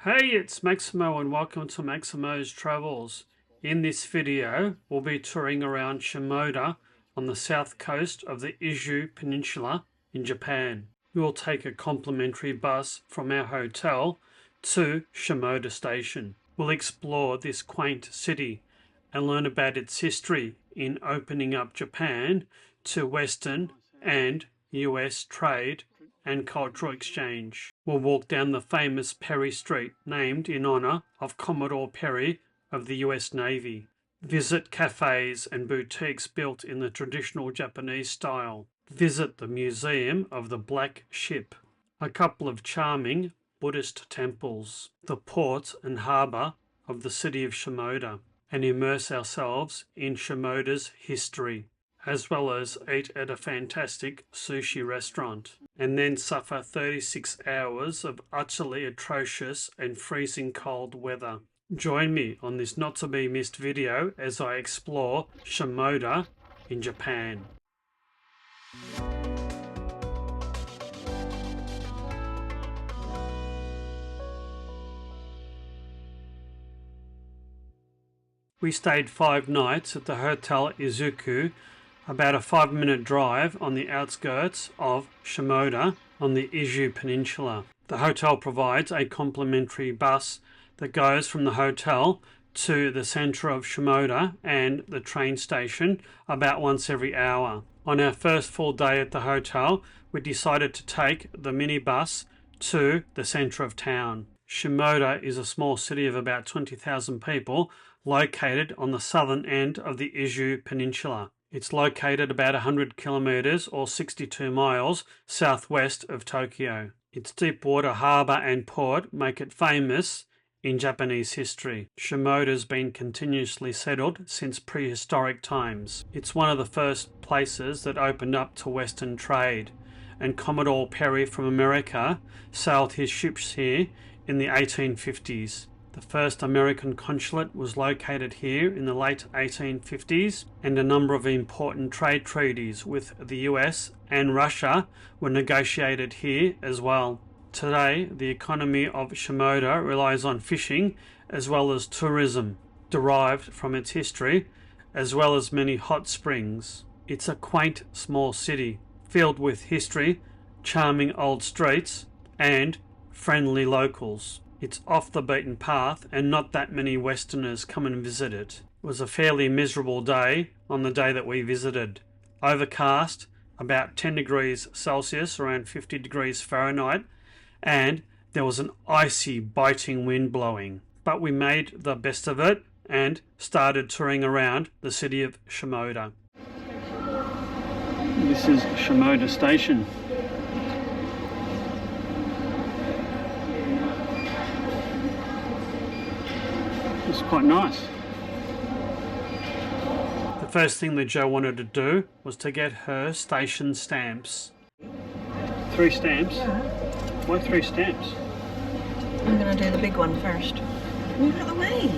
Hey, it's Maximo and welcome to Maximo's Travels. In this video, we'll be touring around Shimoda on the south coast of the Izu Peninsula in Japan. We will take a complimentary bus from our hotel to Shimoda Station. We'll explore this quaint city and learn about its history in opening up Japan to Western and US trade and cultural exchange. We'll walk down the famous Parry Street, named in honour of Commodore Perry of the US Navy. Visit cafés and boutiques built in the traditional Japanese style. Visit the Museum of the Black Ship, a couple of charming Buddhist temples, the port and harbour of the city of Shimoda, and immerse ourselves in Shimoda's history, as well as eat at a fantastic sushi restaurant, and then suffer 36 hours of utterly atrocious and freezing cold weather. Join me on this not-to-be-missed video as I explore Shimoda in Japan. We stayed 5 nights at the Hotel Izuku, about a 5-minute drive on the outskirts of Shimoda on the Izu Peninsula. The hotel provides a complimentary bus that goes from the hotel to the centre of Shimoda and the train station about once every hour. On our first full day at the hotel, we decided to take the minibus to the centre of town. Shimoda is a small city of about 20,000 people located on the southern end of the Izu Peninsula. It's located about 100 kilometres or 62 miles southwest of Tokyo. Its deep water harbour and port make it famous in Japanese history. Shimoda's been continuously settled since prehistoric times. It's one of the first places that opened up to Western trade, and Commodore Perry from America sailed his ships here in the 1850s. The first American consulate was located here in the late 1850s, and a number of important trade treaties with the US and Russia were negotiated here as well. Today, the economy of Shimoda relies on fishing as well as tourism, derived from its history, as well as many hot springs. It's a quaint small city, filled with history, charming old streets, and friendly locals. It's off the beaten path and not that many Westerners come and visit it. It was a fairly miserable day on the day that we visited. Overcast, about 10 degrees Celsius, around 50 degrees Fahrenheit, and there was an icy, biting wind blowing. But we made the best of it and started touring around the city of Shimoda. This is Shimoda Station. It's quite nice. The first thing that Jo wanted to do was to get her station stamps. 3 stamps? Yeah. Why 3 stamps? I'm going to do the big one first. Move out of the way.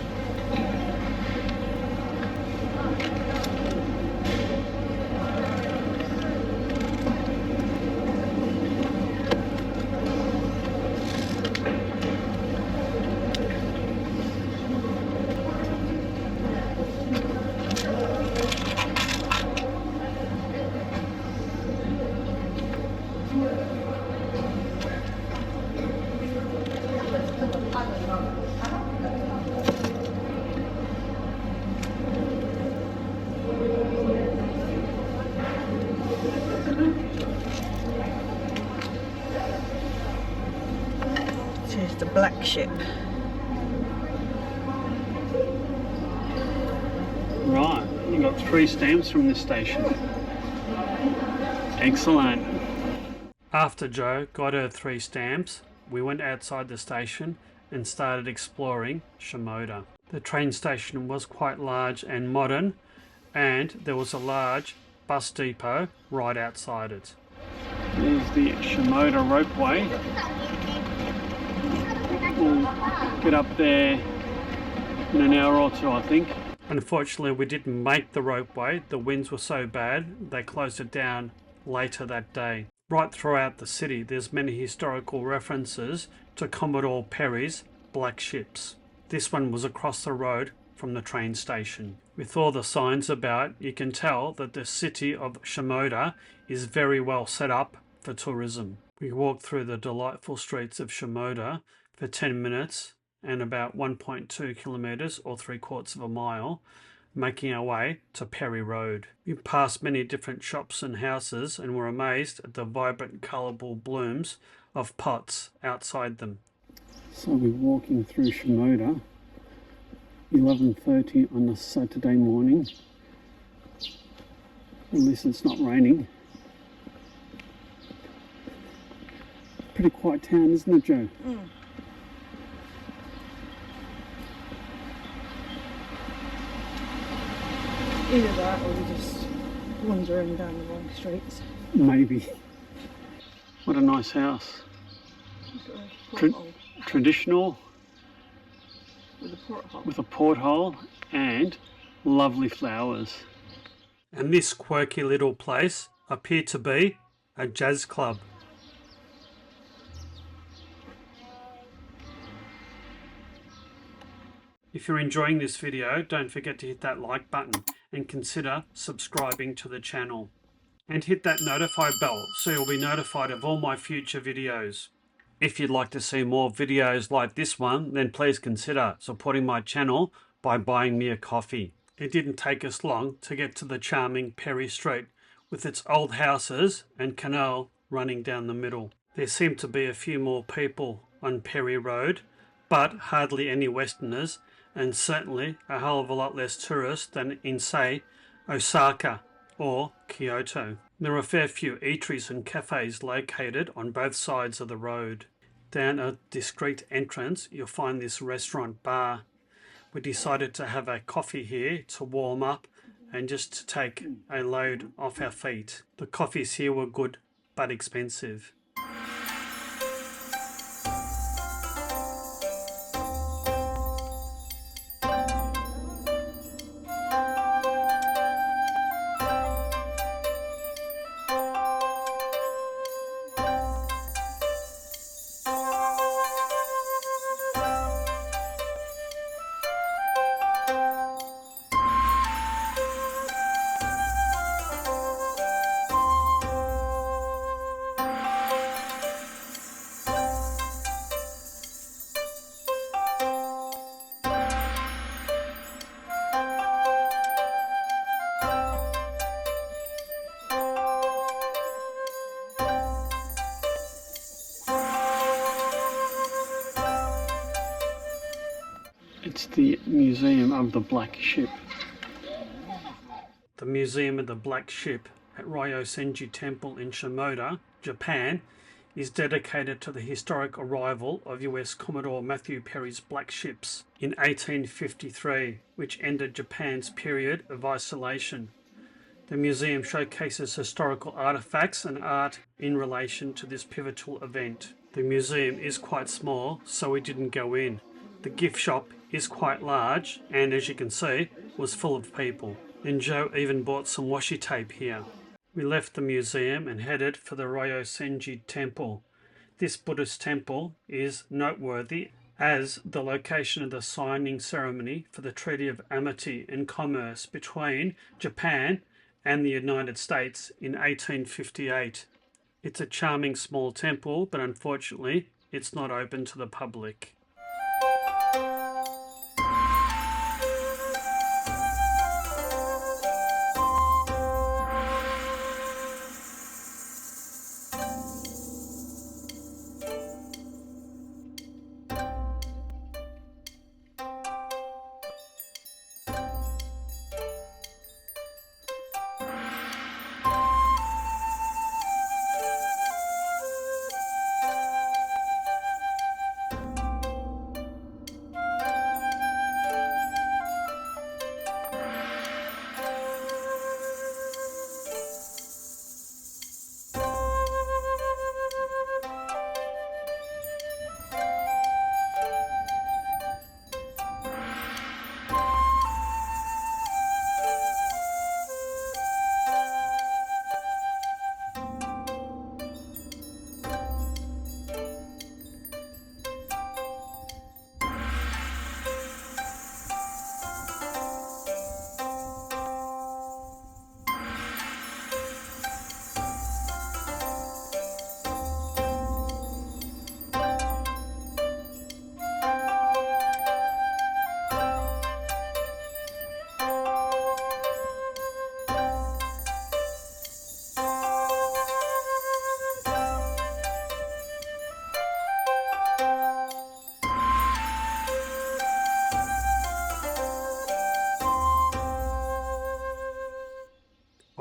This is the Black Ship. Right, you got 3 stamps from this station. Excellent. After Jo got her 3 stamps, we went outside the station and started exploring Shimoda. The train station was quite large and modern, and there was a large bus depot right outside it. There's the Shimoda ropeway. We'll get up there in an hour or 2, I think. Unfortunately, we didn't make the ropeway. The winds were so bad, they closed it down later that day. Right throughout the city, there's many historical references to Commodore Perry's black ships. This one was across the road from the train station. With all the signs about, you can tell that the city of Shimoda is very well set up for tourism. We walked through the delightful streets of Shimoda for 10 minutes and about 1.2 kilometres or 3/4 of a mile, making our way to Parry Road. We passed many different shops and houses and were amazed at the vibrant colourful blooms of pots outside them. So we're walking through Shimoda, 11:30 on a Saturday morning. At least it's not raining. Pretty quiet town, isn't it, Joe? Either that or we're just wandering down the wrong streets. Maybe. What a nice house. Traditional. With a porthole. With a porthole and lovely flowers. And this quirky little place appeared to be a jazz club. If you're enjoying this video, don't forget to hit that like button and consider subscribing to the channel. And hit that notify bell so you'll be notified of all my future videos. If you'd like to see more videos like this one, then please consider supporting my channel by buying me a coffee. It didn't take us long to get to the charming Parry Street with its old houses and canal running down the middle. There seemed to be a few more people on Parry Road, but hardly any Westerners, and certainly a hell of a lot less tourists than in, say, Osaka or Kyoto. There are a fair few eateries and cafés located on both sides of the road. Down a discreet entrance, you'll find this restaurant bar. We decided to have a coffee here to warm up and just to take a load off our feet. The coffees here were good but expensive. It's the Museum of the Black Ship. The Museum of the Black Ship at Ryosenji Temple in Shimoda, Japan, is dedicated to the historic arrival of US Commodore Matthew Perry's black ships in 1853, which ended Japan's period of isolation. The museum showcases historical artifacts and art in relation to this pivotal event. The museum is quite small, so we didn't go in. The gift shop is quite large and, as you can see, was full of people. And Joe even bought some washi tape here. We left the museum and headed for the Ryosenji Temple. This Buddhist temple is noteworthy as the location of the signing ceremony for the Treaty of Amity and Commerce between Japan and the United States in 1858. It's a charming small temple, but unfortunately it's not open to the public.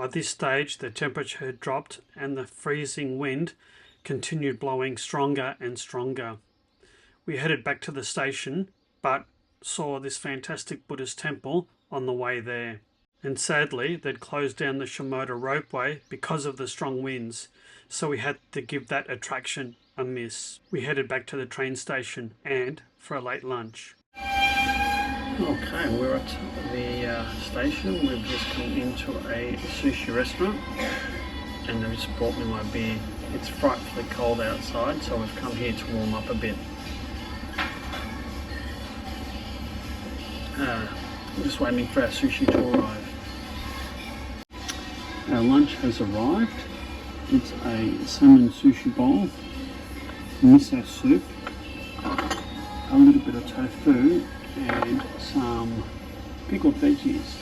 By this stage, the temperature had dropped and the freezing wind continued blowing stronger and stronger. We headed back to the station, but saw this fantastic Buddhist temple on the way there. And sadly, they'd closed down the Shimoda ropeway because of the strong winds, so we had to give that attraction a miss. We headed back to the train station and for a late lunch. Okay, we're at the station. We've just come into a sushi restaurant and they've just brought me my beer. It's frightfully cold outside, so we've come here to warm up a bit. We're just waiting for our sushi to arrive. Our lunch has arrived. It's a salmon sushi bowl, miso soup, a little bit of tofu, and some pickled veggies.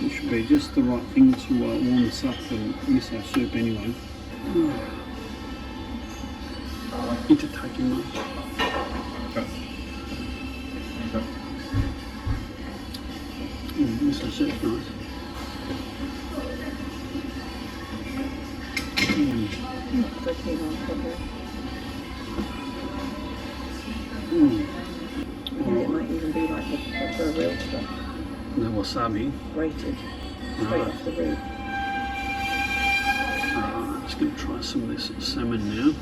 It should be just the right thing to warm us up for miso soup anyway. Itadakimasu. Miso soup's nice. It might even be like the real stuff. The wasabi. Grated. Straight off the root. Alright, just going to try some of this salmon now.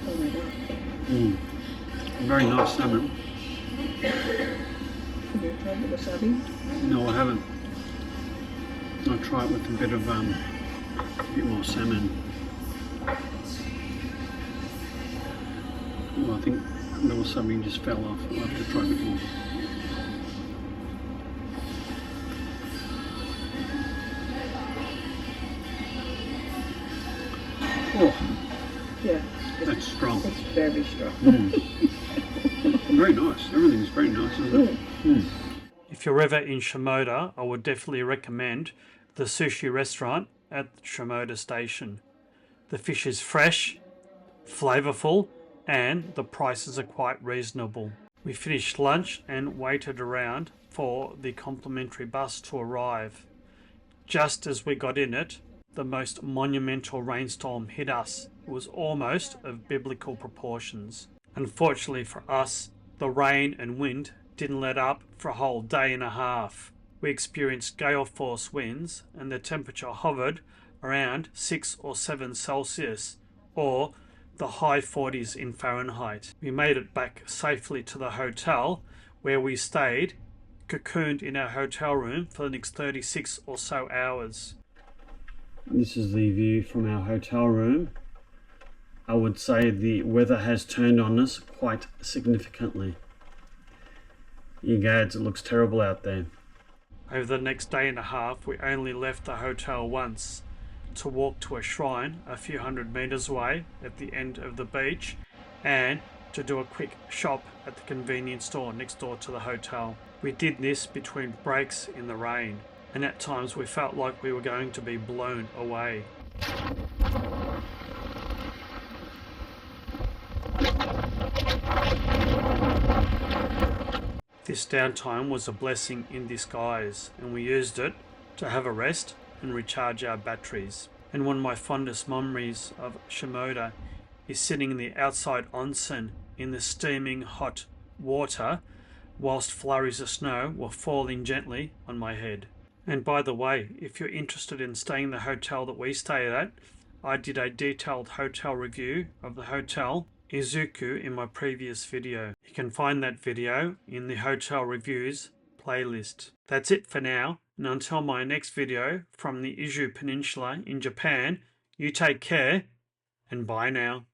Oh my god. Very nice salmon. Have you tried the wasabi? No, I haven't. I'll try it with a bit more salmon. Well, I think the wasabi just fell off. I'll have to try a bit more. Oh, Yeah. that's strong. It's very strong. Very nice. Everything's very nice, isn't it? If you're ever in Shimoda, I would definitely recommend the sushi restaurant at Shimoda Station. The fish is fresh, flavourful, and the prices are quite reasonable. We finished lunch and waited around for the complimentary bus to arrive. Just as we got in it, the most monumental rainstorm hit us. It was almost of biblical proportions. Unfortunately for us, the rain and wind didn't let up for a whole day and a half. We experienced gale force winds and the temperature hovered around 6 or 7 Celsius, or the high 40s in Fahrenheit. We made it back safely to the hotel where we stayed, cocooned in our hotel room for the next 36 or so hours. This is the view from our hotel room. I would say the weather has turned on us quite significantly. You gads, it looks terrible out there. Over the next day and a half, we only left the hotel once to walk to a shrine a few hundred meters away at the end of the beach and to do a quick shop at the convenience store next door to the hotel. We did this between breaks in the rain, and at times we felt like we were going to be blown away. This downtime was a blessing in disguise, and we used it to have a rest and recharge our batteries. And one of my fondest memories of Shimoda is sitting in the outside onsen in the steaming hot water whilst flurries of snow were falling gently on my head. And by the way, if you're interested in staying in the hotel that we stayed at, I did a detailed hotel review of the hotel Izuku in my previous video. You can find that video in the hotel reviews playlist. That's it for now, and until my next video from the Izu Peninsula in Japan, you take care and bye now.